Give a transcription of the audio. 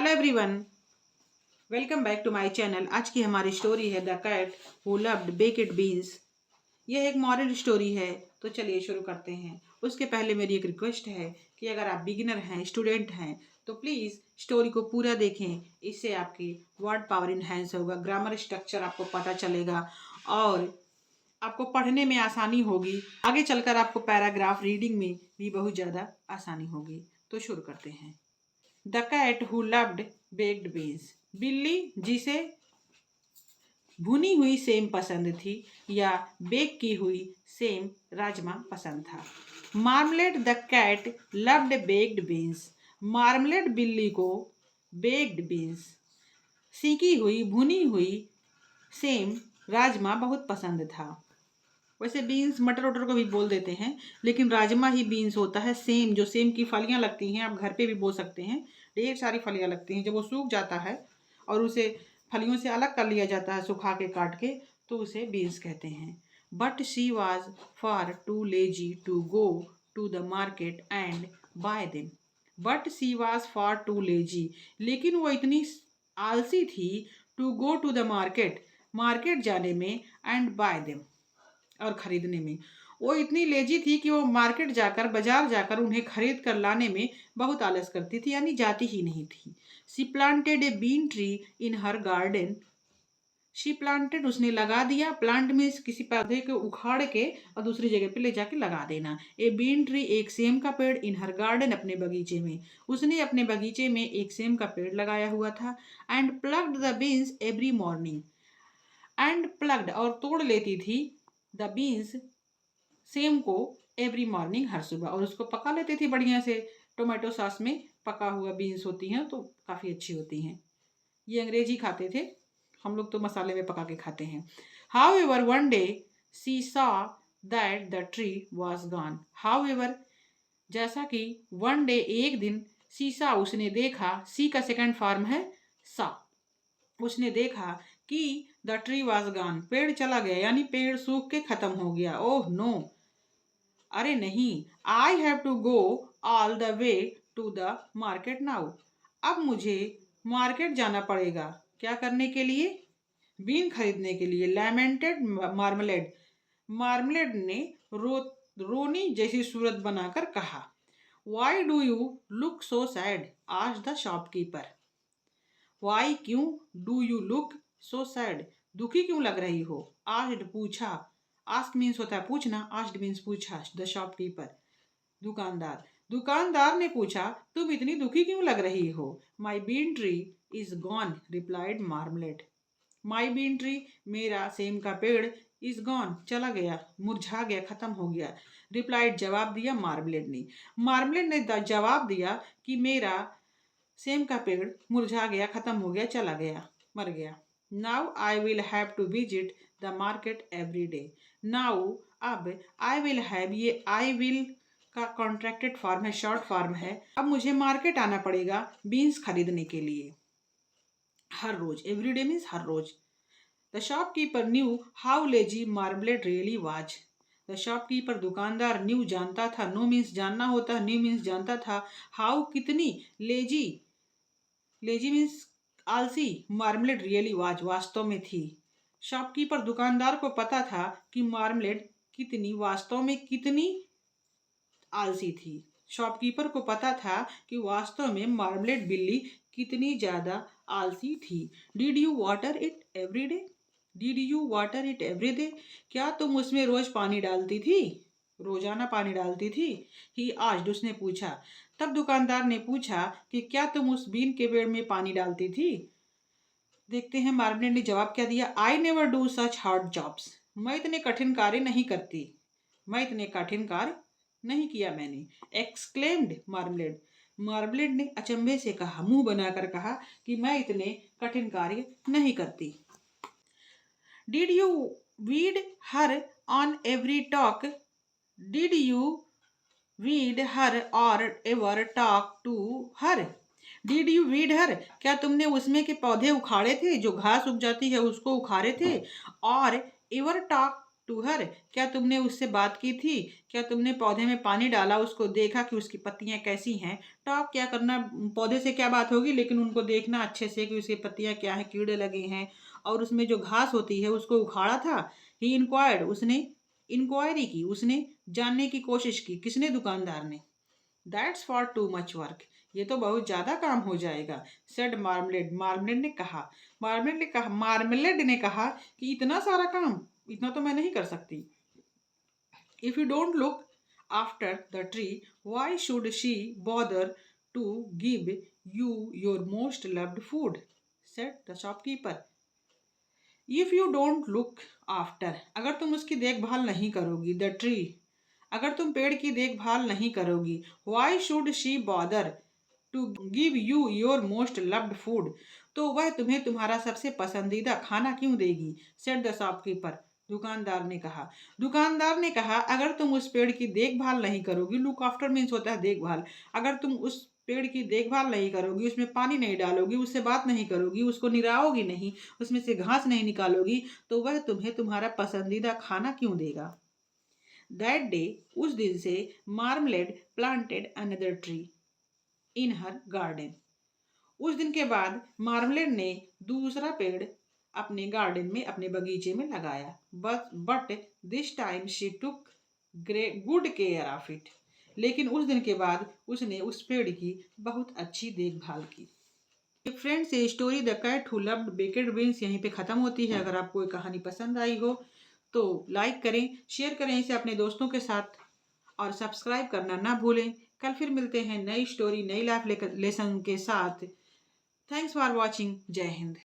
Hello everyone, welcome back to my channel. आज की हमारी स्टोरी है the cat who loved baked beans. यह एक मॉरल स्टोरी है, तो चलिए शुरू करते हैं। उसके पहले मेरी एक रिक्वेस्ट है कि अगर आप बिगिनर हैं, स्टूडेंट हैं, तो प्लीज़ स्टोरी को पूरा देखें। इससे आपकी वर्ड पावर इन्हेंस होगा, ग्रामर स्ट्रक्चर आपको पता चलेगा और आपको पढ़ने में आसानी होगी। आगे चलकर आपको पैराग्राफ रीडिंग में भी बहुत ज़्यादा आसानी होगी। तो शुरू करते हैं। The cat who loved baked beans. बिल्ली जिसे भुनी हुई सेम पसंद थी या बेक की हुई सेम राजमा पसंद था। Marmalade the cat loved baked beans. Marmalade बिल्ली को बेक्ड बीन्स सेकी हुई भुनी हुई सेम राजमा बहुत पसंद था। वैसे बीन्स मटर वटर को भी बोल देते हैं, लेकिन राजमा ही बीन्स होता है। सेम जो सेम की फलियां लगती हैं, आप घर पे भी बोल सकते हैं। ढेर सारी फलियां लगती हैं, जब वो सूख जाता है और उसे फलियों से अलग कर लिया जाता है सुखा के काट के, तो उसे बीन्स कहते हैं। But she was far too lazy to go to the market and buy them. But she was far too lazy, लेकिन वो इतनी आलसी थी to go to the market, market जाने में, एंड बाय देम और ख़रीदने में। वो इतनी लेजी थी कि वो मार्केट जाकर, बाजार जाकर उन्हें खरीद कर लाने में बहुत आलस करती थी, यानी जाती ही नहीं थी। She planted a bean tree in her garden. She planted उसने लगा दिया, प्लांट में किसी पौधे को उखाड़ के और दूसरी जगह पे ले जाके लगा देना। ए बीन ट्री एक सेम का पेड़, इन हर गार्डन अपने बगीचे में। उसने अपने बगीचे में एक सेम का पेड़ लगाया हुआ था। And plugged the beans every morning. And plugged और तोड़ लेती थी द बीन्स सेम को एवरी मॉर्निंग हर सुबह, और उसको पका लेती थी बढ़िया से। टोमेटो सॉस में पका हुआ बीन्स होती हैं तो काफ़ी अच्छी होती हैं। ये अंग्रेजी खाते थे, हम लोग तो मसाले में पका के खाते हैं। However one day she saw that the tree was gone. However जैसा कि वन डे एक दिन, सीसा उसने देखा, सी का सेकंड फॉर्म है सा, उसने देखा कि द ट्री वॉज गॉन पेड़ चला गया, यानी पेड़ सूख के खत्म हो गया। ओह नो, अरे नहीं। I have to go all the way to the market now. अब मुझे मार्केट जाना पड़ेगा। क्या करने के लिए? बीन खरीदने के लिए। लैमेंटेड मार्मलेड। मार्मलेड ने रोनी जैसी सूरत बनाकर कहा। Why do you look so sad? Asked the shopkeeper. Why क्यों? Do you look so sad दुखी क्यों लग रही हो? आस्क्ड पूछा। आस्क मीन्स होता है पूछना, आस्क्ड मीन्स पूछा। द शॉपकीपर दुकानदार। दुकानदार ने पूछा, तुम इतनी दुखी क्यों लग रही हो? My bean tree is gone replied Marmalade. My bean tree मेरा सेम का पेड़, इज गॉन चला गया, मुरझा गया, खत्म हो गया। रिप्लाइड जवाब दिया मार्मलेड ने। मार्मलेड ने जवाब दिया कि मेरा सेम का पेड़ मुरझा गया, खत्म हो गया, चला गया, मर गया। Now I will have to visit the market every day. Now अब, आई विल हैव, ये आई विल का कॉन्ट्रैक्टेड फॉर्म है, शॉर्ट फॉर्म है। अब मुझे मार्केट आना पड़ेगा बीन्स खरीदने के लिए हर रोज। एवरी डे मीन्स हर रोज। The shopkeeper knew how lazy Marmalade really was. The shopkeeper दुकानदार न्यू जानता था, नो मीन्स जानना होता है, न्यू मीन्स जानता था, हाउ कितनी, लेजी, लेजी मीन्स आलसी, मार्मलेड रियली वाज वास्तव में थी। शॉपकीपर दुकानदार को पता था कि मार्मलेड कितनी, वास्तव में कितनी आलसी थी। शॉपकीपर को पता था कि वास्तव में मार्मलेड बिल्ली कितनी ज्यादा आलसी थी। Did you water it every day? Did you water it every day? क्या तुम उसमें रोज पानी डालती थी? रोजाना पानी डालती थी? ही आस्क्ड उसने पूछा। तब दुकानदार ने पूछा कि क्या तुम उस बीन के पेड़ में पानी डालती थी? देखते हैं मार्मलेड ने जवाब क्या दिया। I never do such hard jobs. मैं इतने कठिन कार्य नहीं करती, मैं इतने कठिन कार्य नहीं किया मैंने। Exclaimed marmalade. मार्मलेड ने अचंभे से कहा, मुंह बनाकर कहा कि मैं इतने कठिन कार्य नहीं करती। Did you weed her on every talk? Did you weed her or ever talk to her? Did you weed her, क्या तुमने उसमें के पौधे उखाड़े थे? जो घास उग जाती है उसको उखाड़े थे। और एवर टॉक टू हर, क्या तुमने उससे बात की थी? क्या तुमने पौधे में पानी डाला, उसको देखा कि उसकी पत्तियां कैसी हैं? टॉक क्या करना, पौधे से क्या बात होगी, लेकिन उनको देखना अच्छे से कि उसकी पत्तियां क्या हैं, कीड़े लगे हैं, और उसमें जो घास होती है उसको उखाड़ा था। ही इंक्वायर्ड, उसने इंक्वायरी की, उसने जानने की कोशिश की। किसने? दुकानदार ने। That's for too much work, ये तो बहुत ज्यादा काम हो जाएगा। सेड मार्मलेड, मार्मलेड ने कहा कि इतना सारा काम, इतना तो मैं नहीं कर सकती। If you don't look after the tree, why should she bother to give you your most loved food, said the shopkeeper. If you don't look after, अगर तुम उसकी देखभाल नहीं करोगी, द ट्री, अगर तुम पेड़ की देखभाल नहीं करोगी, why should she bother to give you your most loved food, तो वह तुम्हें तुम्हारा सबसे पसंदीदा खाना क्यों देगी, सेड द शॉपकीपर, दुकानदार ने कहा। दुकानदार ने कहा, अगर तुम उस पेड़ की देखभाल नहीं करोगी, लुक आफ्टर मीन्स होता है देखभाल, अगर तुम उस पेड़ की देखभाल नहीं करोगी, उसमें पानी नहीं डालोगी, उससे बात नहीं करोगी, उसको निराओगी नहीं, उसमें से घास नहीं निकालोगी, तो वह तुम्हें तुम्हारा पसंदीदा खाना क्यों देगा। दैट डे, उस दिन से, marmalade planted another tree in her garden, उस दिन के बाद मार्मलेड ने दूसरा पेड़ अपने गार्डन में, अपने बगीचे में लगाया। But this time she took good care of it, लेकिन उस दिन के बाद उसने उस पेड़ की बहुत अच्छी देखभाल की। फ्रेंड्स, ये story the cat who loved baked beans यहीं पे ख़त्म होती है। अगर आपको ये कहानी पसंद आई हो तो लाइक करें, शेयर करें इसे अपने दोस्तों के साथ, और सब्सक्राइब करना ना भूलें। कल फिर मिलते हैं नई स्टोरी, नई लाइफ लेसन के साथ। Thanks for watching. जय हिंद।